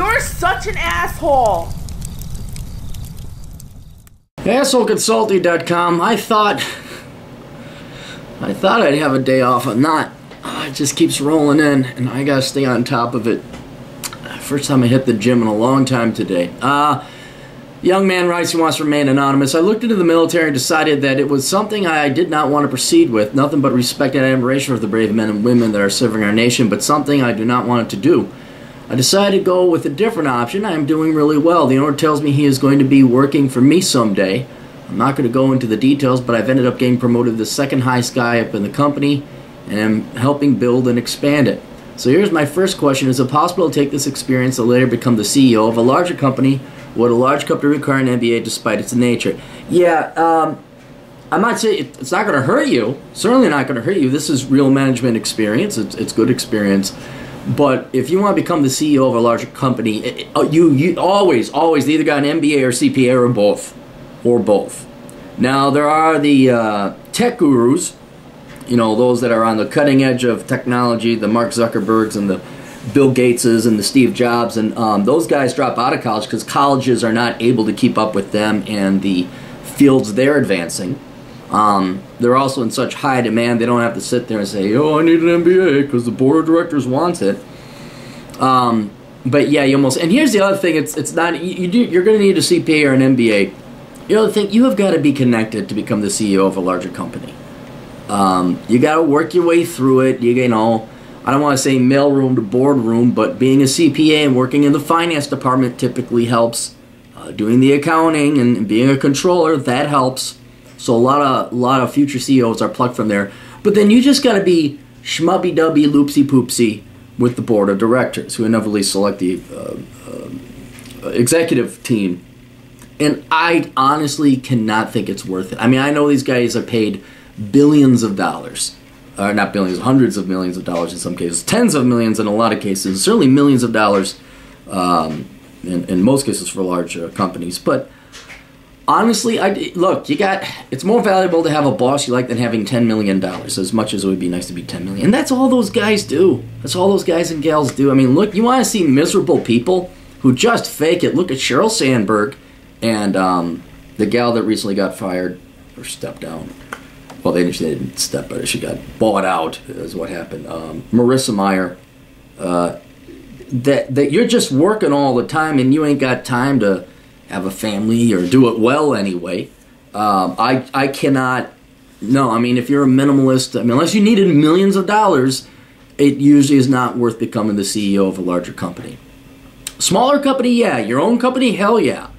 You're such an asshole. AssholeConsulting.com. I thought I'd have a day off. I'm not. It just keeps rolling in, and I gotta stay on top of it. First time I hit the gym in a long time today. Young man writes he wants to remain anonymous. I looked into the military and decided that it was something I did not want to proceed with. Nothing but respect and admiration for the brave men and women that are serving our nation, but something I do not want it to do. I decided to go with a different option. I am doing really well. The owner tells me he is going to be working for me someday. I'm not going to go into the details, but I've ended up getting promoted to the second highest guy up in the company, and I'm helping build and expand it. So here's my first question. Is it possible to take this experience to later become the CEO of a larger company? Would a large company require an MBA despite its nature? Yeah, I'm not saying it's not going to hurt you. Certainly not going to hurt you. This is real management experience. It's good experience. But if you want to become the CEO of a larger company, you always either got an MBA or CPA or both. Or both. Now, there are the tech gurus, you know, those that are on the cutting edge of technology, the Mark Zuckerbergs and the Bill Gateses and the Steve Jobs, and those guys drop out of college because colleges are not able to keep up with them and the fields they're advancing. They're also in such high demand, they don't have to sit there and say, oh, I need an MBA because the board of directors wants it. But yeah, you almost, and here's the other thing, it's not, you're going to need a CPA or an MBA. The other thing, you have got to be connected to become the CEO of a larger company. You got to work your way through it. You know, I don't want to say mailroom to boardroom, but being a CPA and working in the finance department typically helps. Doing the accounting and being a controller, that helps. So a lot of future CEOs are plucked from there. But then you just got to be schmubby-dubby, loopsy-poopsy with the board of directors, who inevitably select the executive team. And I honestly cannot think it's worth it. I mean, I know these guys are paid billions of dollars. Not billions, hundreds of millions of dollars in some cases. Tens of millions in a lot of cases. Certainly millions of dollars in most cases for large companies. But honestly, look, it's more valuable to have a boss you like than having $10 million, as much as it would be nice to be $10 million. And that's all those guys do. That's all those guys and gals do. I mean, look, you want to see miserable people who just fake it. Look at Sheryl Sandberg and the gal that recently got fired or stepped down. Well, they didn't step, but she got bought out is what happened. Marissa Mayer. That you're just working all the time and you ain't got time to have a family or do it well anyway. I cannot. No, I mean, if you're a minimalist, I mean, unless you needed millions of dollars, it usually is not worth becoming the CEO of a larger company. Smaller company, yeah. Your own company, hell yeah.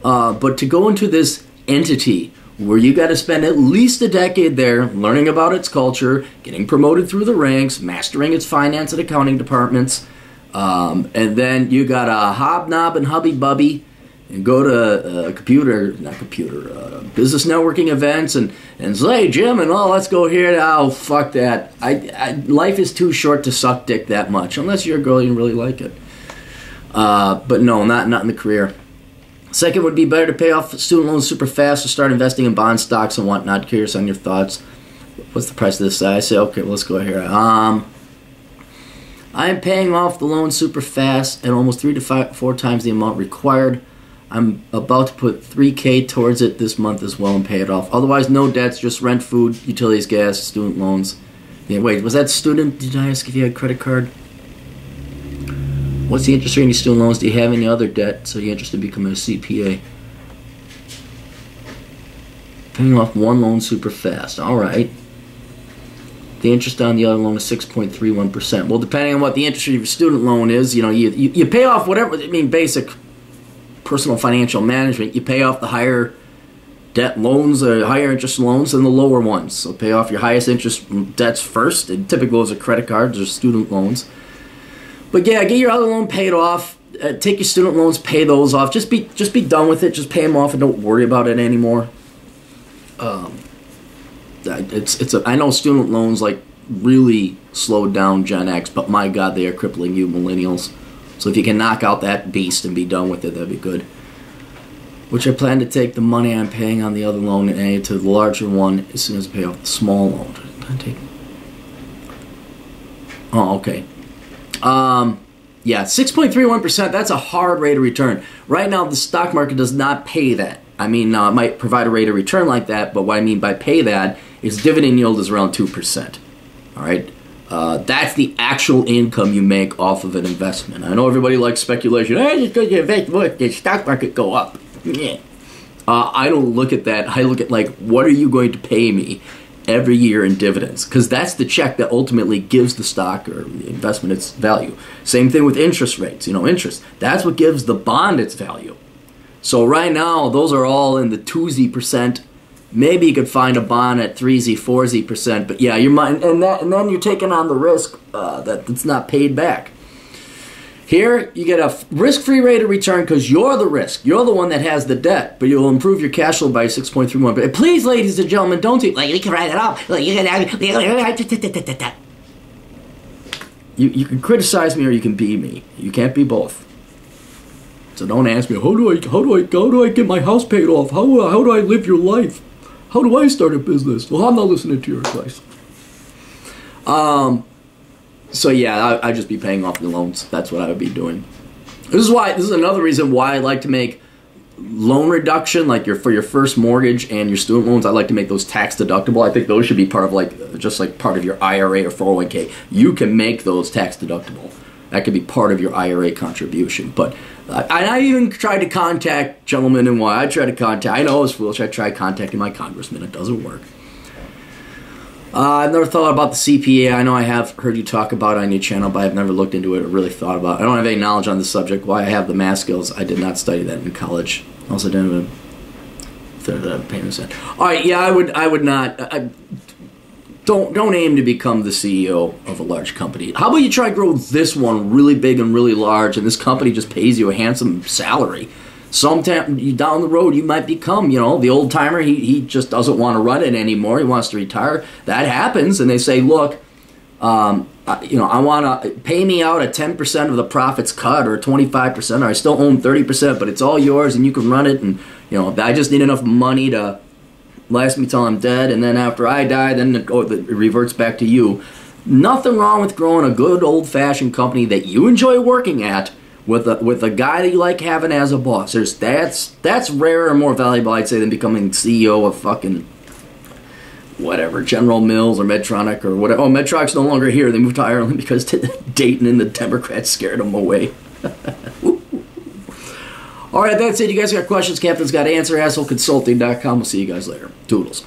But to go into this entity where you got to spend at least a decade there learning about its culture, getting promoted through the ranks, mastering its finance and accounting departments, and then you got to hobnob and hubby-bubby and go to business networking events and say, hey, Jim, and let's go here. Oh, fuck that. Life is too short to suck dick that much, unless you're a girl and really like it. But no, not in the career. Second would be better to pay off student loans super fast or start investing in bond stocks and whatnot. Curious on your thoughts. What's the price of this? I say, okay, well, let's go here. I am paying off the loan super fast at almost 3 to 4 times the amount required. I'm about to put $3,000 towards it this month as well and pay it off. Otherwise, no debts, just rent, food, utilities, gas, student loans. Yeah, wait, was that student? Did I ask if you had a credit card? What's the interest rate on your student loans? Do you have any other debt? So you're interested in becoming a CPA. Paying off one loan super fast. All right. The interest on the other loan is 6.31%. Well, depending on what the interest of your student loan is, you know, you pay off whatever, I mean, basic personal financial management. You pay off the higher debt loans, higher interest loans than the lower ones. So pay off your highest interest debts first. And typically those are credit cards or student loans. But yeah, get your other loan paid off. Take your student loans, pay those off. Just be done with it. Just pay them off and don't worry about it anymore. I know student loans like really slowed down Gen X, but my God, they are crippling you millennials. So if you can knock out that beast and be done with it, that'd be good. Which I plan to take the money I'm paying on the other loan and add to the larger one as soon as I pay off the small loan. Oh, okay. Yeah, 6.31%, that's a hard rate of return. Right now, the stock market does not pay that. I mean, it might provide a rate of return like that, but what I mean by pay that is dividend yield is around 2%. All right? That's the actual income you make off of an investment. I know everybody likes speculation. Hey, just because you invest, look, the stock market go up. Yeah. I don't look at that. I look at, like, what are you going to pay me every year in dividends? Because that's the check that ultimately gives the stock or the investment its value. Same thing with interest rates. Interest. That's what gives the bond its value. So right now, those are all in the 2Z%. Maybe you could find a bond at 3Z, 4Z%, but yeah, and then you're taking on the risk that's not paid back. Here, you get a risk-free rate of return because you're the risk. You're the one that has the debt, but you'll improve your cash flow by 6.31. But please, ladies and gentlemen, don't do like you can write it off. You can criticize me or you can be me. You can't be both. So don't ask me how do I get my house paid off? How do I live your life? How do I start a business? Well, I'm not listening to your advice. So yeah, I'd just be paying off the loans. That's what I would be doing. This is another reason why I like to make loan reduction, like for your first mortgage and your student loans. I like to make those tax deductible. I think those should be part of just like part of your IRA or 401k. You can make those tax deductible. That could be part of your IRA contribution. But I even tried to contact gentlemen and why I know it's foolish. I tried contacting my congressman. It doesn't work. I've never thought about the CPA. I know I have heard you talk about it on your channel, but I've never looked into it or really thought about it. I don't have any knowledge on the subject. Why I have the math skills, I did not study that in college. Also didn't have a payment set. All right, yeah, I would not. Don't aim to become the CEO of a large company. How about you try to grow this one really big and really large, and this company just pays you a handsome salary. Sometime down the road, you might become, the old timer. He just doesn't want to run it anymore. He wants to retire. That happens, and they say, look, I want to pay me out at 10% of the profits cut or 25%, or I still own 30%, but it's all yours, and you can run it. And I just need enough money to last me till I'm dead, and then after I die, then it reverts back to you. Nothing wrong with growing a good old-fashioned company that you enjoy working at with a guy that you like having as a boss. That's rarer and more valuable, I'd say, than becoming CEO of fucking whatever, General Mills or Medtronic or whatever. Oh, Medtronic's no longer here. They moved to Ireland because Dayton and the Democrats scared them away. All right, that's it. You guys got questions? Captain's got answer. AssholeConsulting.com. We'll see you guys later. Toodles.